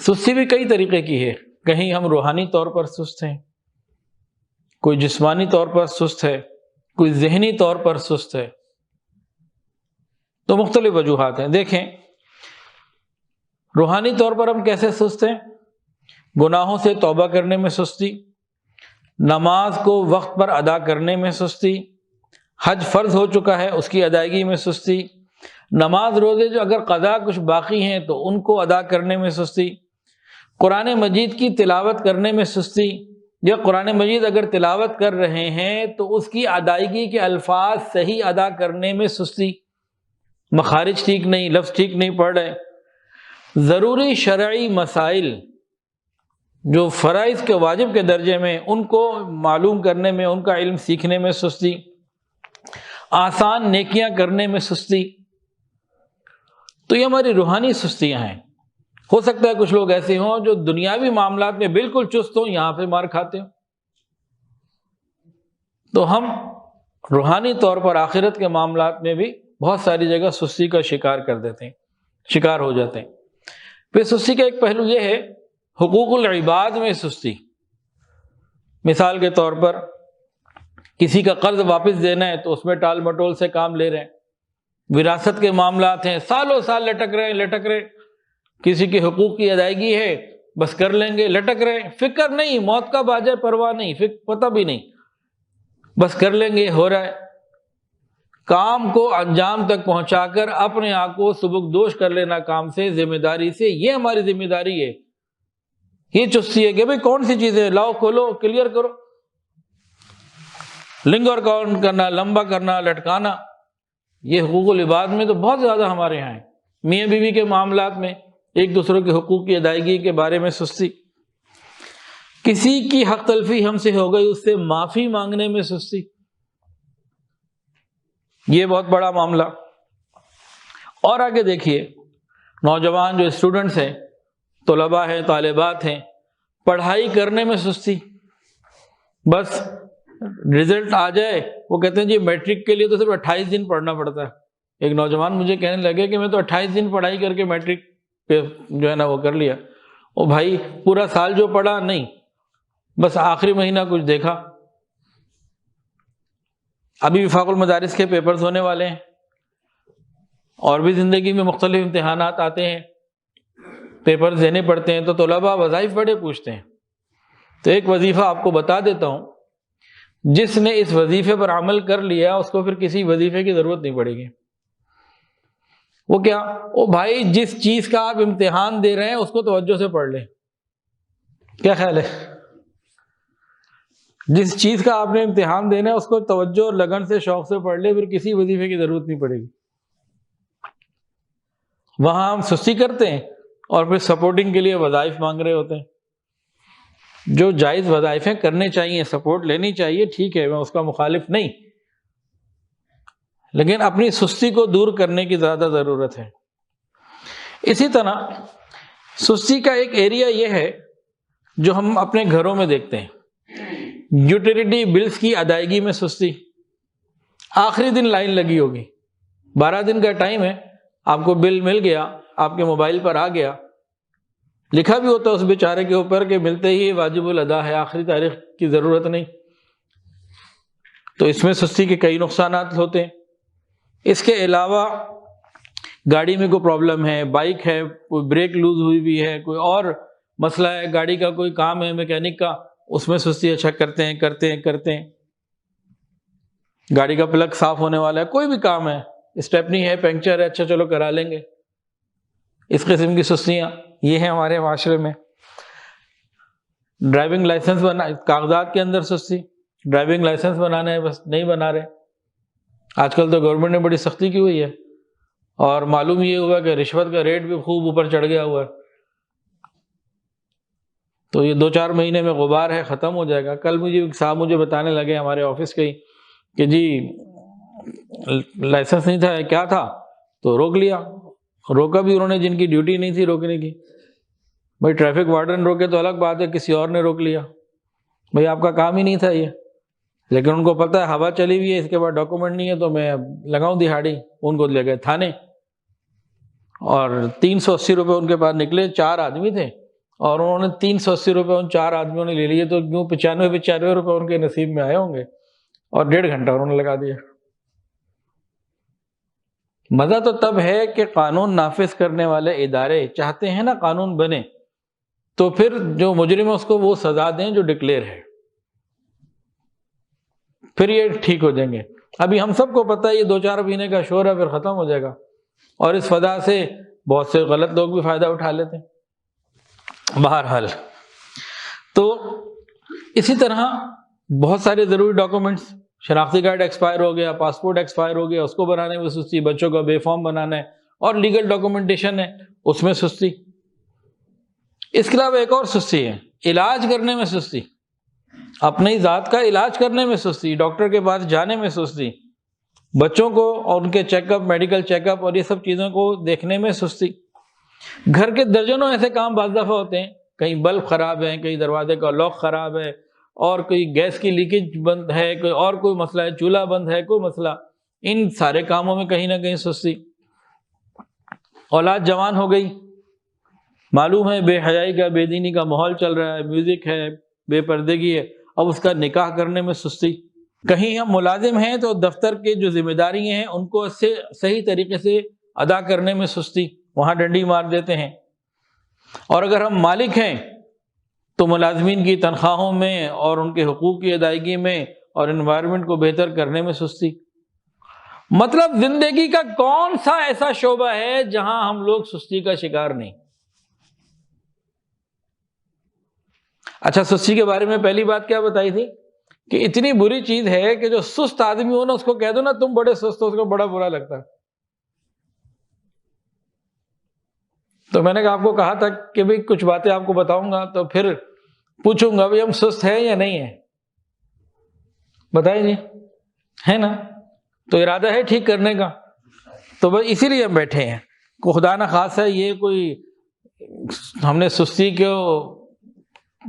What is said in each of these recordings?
سستی بھی کئی طریقے کی ہے، کہیں ہم روحانی طور پر سست ہیں، کوئی جسمانی طور پر سست ہے، کوئی ذہنی طور پر سست ہے، تو مختلف وجوہات ہیں۔ دیکھیں روحانی طور پر ہم کیسے سست ہیں؟ گناہوں سے توبہ کرنے میں سستی، نماز کو وقت پر ادا کرنے میں سستی، حج فرض ہو چکا ہے اس کی ادائیگی میں سستی، نماز روزے جو اگر قضا کچھ باقی ہیں تو ان کو ادا کرنے میں سستی، قرآن مجید کی تلاوت کرنے میں سستی، یا قرآن مجید اگر تلاوت کر رہے ہیں تو اس کی ادائیگی کے الفاظ صحیح ادا کرنے میں سستی، مخارج ٹھیک نہیں، لفظ ٹھیک نہیں پڑھ رہے، ضروری شرعی مسائل جو فرائض کے واجب کے درجے میں ان کو معلوم کرنے میں، ان کا علم سیکھنے میں سستی، آسان نیکیاں کرنے میں سستی، تو یہ ہماری روحانی سستیاں ہیں۔ ہو سکتا ہے کچھ لوگ ایسے ہوں جو دنیاوی معاملات میں بالکل چست ہوں، یہاں پہ مار کھاتے ہوں، تو ہم روحانی طور پر آخرت کے معاملات میں بھی بہت ساری جگہ سستی کا شکار ہو جاتے ہیں۔ پھر سستی کا ایک پہلو یہ ہے حقوق العباد میں سستی۔ مثال کے طور پر کسی کا قرض واپس دینا ہے تو اس میں ٹال مٹول سے کام لے رہے ہیں، وراثت کے معاملات ہیں، سالوں سال لٹک رہے، کسی کے حقوق کی ادائیگی ہے بس کر لیں گے، لٹک رہے، فکر نہیں، موت کب آ جائے پرواہ نہیں، پتہ بھی نہیں، بس کر لیں گے، ہو رہا ہے۔ کام کو انجام تک پہنچا کر اپنے آپ کو سبکدوش کر لینا کام سے، ذمہ داری سے، یہ ہماری ذمہ داری ہے۔ یہ چستی ہے کہ بھئی کون سی چیزیں لاؤ کھولو کلیئر کرو، لنک اور کاؤنٹ کرنا، لمبا کرنا، لٹکانا، یہ حقوق العباد میں تو بہت زیادہ ہمارے یہاں ہے۔ میاں بیوی کے معاملات میں ایک دوسرے کے حقوق کی ادائیگی کے بارے میں سستی، کسی کی حق تلفی ہم سے ہو گئی اس سے معافی مانگنے میں سستی، یہ بہت بڑا معاملہ۔ اور آگے دیکھیے نوجوان جو اسٹوڈنٹس ہیں، طلباء ہیں، طالبات ہیں، پڑھائی کرنے میں سستی، بس رزلٹ آ جائے، وہ کہتے ہیں جی میٹرک کے لیے تو صرف 28 دن پڑھنا پڑتا ہے۔ ایک نوجوان مجھے کہنے لگے کہ میں تو 28 دن پڑھائی کر کے میٹرک پہ جو ہے نا وہ کر لیا۔ او بھائی پورا سال جو پڑھا نہیں، بس آخری مہینہ کچھ دیکھا۔ ابھی وفاق المدارس کے پیپرز ہونے والے ہیں، اور بھی زندگی میں مختلف امتحانات آتے ہیں، پیپرز دینے پڑتے ہیں، تو طلباء وظائف بڑے پوچھتے ہیں۔ تو ایک وظیفہ آپ کو بتا دیتا ہوں، جس نے اس وظیفے پر عمل کر لیا اس کو پھر کسی وظیفے کی ضرورت نہیں پڑے گی۔ وہ کیا؟ او بھائی جس چیز کا آپ امتحان دے رہے ہیں اس کو توجہ سے پڑھ لیں۔ کیا خیال ہے؟ جس چیز کا آپ نے امتحان دینا ہے اس کو توجہ اور لگن سے، شوق سے پڑھ لے، پھر کسی وظیفے کی ضرورت نہیں پڑے گی۔ وہاں ہم سستی کرتے ہیں اور پھر سپورٹنگ کے لیے وظائف مانگ رہے ہوتے ہیں۔ جو جائز وظائفیں کرنے چاہیے، سپورٹ لینی چاہیے، ٹھیک ہے، میں اس کا مخالف نہیں، لیکن اپنی سستی کو دور کرنے کی زیادہ ضرورت ہے۔ اسی طرح سستی کا ایک ایریا یہ ہے جو ہم اپنے گھروں میں دیکھتے ہیں، یوٹیلیٹی بلز کی ادائیگی میں سستی۔ آخری دن لائن لگی ہوگی، 12 دن کا ٹائم ہے، آپ کو بل مل گیا، آپ کے موبائل پر آ گیا، لکھا بھی ہوتا ہے اس بیچارے کے اوپر کہ ملتے ہی واجب الادا ہے، آخری تاریخ کی ضرورت نہیں۔ تو اس میں سستی کے کئی نقصانات ہوتے ہیں۔ اس کے علاوہ گاڑی میں کوئی پرابلم ہے، بائک ہے، کوئی بریک لوز ہوئی بھی ہے، کوئی اور مسئلہ ہے، گاڑی کا کوئی کام ہے میکینک کا، اس میں سستی اچھا کرتے ہیں۔ گاڑی کا پلگ صاف ہونے والا ہے، کوئی بھی کام ہے، اسٹیپنی ہے، پنکچر ہے، اچھا چلو کرا لیں گے۔ اس قسم کی سستیاں یہ ہیں ہمارے معاشرے میں۔ ڈرائیونگ لائسنس کاغذات کے اندر سستی، ڈرائیونگ لائسنس بنانا ہے بس نہیں بنا رہے۔ آج کل تو گورنمنٹ نے بڑی سختی کی ہوئی ہے، اور معلوم یہ ہوا کہ رشوت کا ریٹ بھی خوب اوپر چڑھ گیا ہوا ہے۔ تو یہ 2-4 مہینے میں غبار ہے، ختم ہو جائے گا۔ کل صاحب مجھے بتانے لگے ہمارے آفس کے ہی کہ جی لائسنس نہیں تھا، کیا تھا، تو روک لیا۔ روکا بھی انہوں نے جن کی ڈیوٹی نہیں تھی روکنے کی۔ بھائی ٹریفک وارڈن روکے تو الگ بات ہے، کسی اور نے روک لیا، بھائی آپ کا کام ہی نہیں تھا یہ، لیکن ان کو پتہ ہے ہوا چلی ہوئی ہے، اس کے بعد ڈاکومنٹ نہیں ہے تو میں لگاؤں دہاڑی۔ ان کو لے گئے تھانے، اور 380 روپے ان کے پاس نکلے، 4 آدمی تھے، اور انہوں نے 380 روپے ان 4 آدمیوں نے لے لیے، تو کیوں 95 روپے ان کے نصیب میں آئے ہوں گے، اور 1.5 گھنٹہ انہوں نے لگا دیا۔ مزہ تو تب ہے کہ قانون نافذ کرنے والے ادارے چاہتے ہیں نا قانون بنے، تو پھر جو مجرم ہے اس کو وہ سزا دیں جو ڈکلیئر ہے، پھر یہ ٹھیک ہو جائیں گے۔ ابھی ہم سب کو پتہ ہے یہ 2-4 مہینے کا شور ہے، پھر ختم ہو جائے گا، اور اس فضا سے بہت سے غلط لوگ بھی فائدہ اٹھا لیتے ہیں۔ بہرحال تو اسی طرح بہت سارے ضروری ڈاکومنٹس، شناختی کارڈ ایکسپائر ہو گیا، پاسپورٹ ایکسپائر ہو گیا، اس کو بنانے میں سستی، بچوں کا بے فارم بنانا ہے، اور لیگل ڈاکومنٹیشن ہے اس میں سستی۔ اس کے علاوہ ایک اور سستی ہے، علاج کرنے میں سستی، اپنی ذات کا علاج کرنے میں سستی، ڈاکٹر کے پاس جانے میں سستی، بچوں کو اور ان کے check up, medical check up اور یہ سب چیزوں کو دیکھنے میں سستی۔ گھر کے درجنوں ایسے کام بعض دفعہ ہوتے ہیں، کہیں بلب خراب ہے، کہیں دروازے کا لاک خراب ہے، اور کوئی گیس کی لیکیج بند ہے، کوئی اور کوئی مسئلہ ہے، چولہا بند ہے، کوئی مسئلہ، ان سارے کاموں میں کہیں نہ کہیں سستی۔ اولاد جوان ہو گئی، معلوم ہے بے حیائی کا، بے دینی کا ماحول چل رہا ہے، میوزک ہے، بے پردگی ہے، اب اس کا نکاح کرنے میں سستی۔ کہیں ہم ملازم ہیں تو دفتر کے جو ذمہ داریاں ہیں ان کو صحیح طریقے سے ادا کرنے میں سستی، وہاں ڈنڈی مار دیتے ہیں۔ اور اگر ہم مالک ہیں تو ملازمین کی تنخواہوں میں اور ان کے حقوق کی ادائیگی میں اور انوائرمنٹ کو بہتر کرنے میں سستی۔ مطلب زندگی کا کون سا ایسا شعبہ ہے جہاں ہم لوگ سستی کا شکار نہیں؟ اچھا، سستی کے بارے میں پہلی بات کیا بتائی تھی کہ اتنی بری چیز ہے کہ جو سست آدمی ہو نا، اس کو کہہ دو نا تم بڑے سست ہو، اس کو بڑا برا لگتا ہے۔ تو میں نے آپ کو کہا تھا کہ بھئی کچھ باتیں آپ کو بتاؤں گا تو پھر پوچھوں گا بھئی ہم سست ہیں یا نہیں ہیں، بتائیے ہے نا؟ تو ارادہ ہے ٹھیک کرنے کا، تو بھئی اسی لیے ہم بیٹھے ہیں، کو خدا نہ خاصہ یہ کوئی ہم نے سستی کو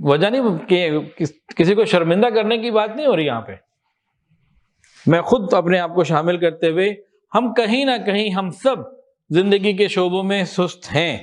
وجہ نہیں کہ کسی کو شرمندہ کرنے کی بات نہیں ہو رہی یہاں پہ۔ میں خود اپنے آپ کو شامل کرتے ہوئے، ہم کہیں نہ کہیں ہم سب زندگی کے شعبوں میں سست ہیں۔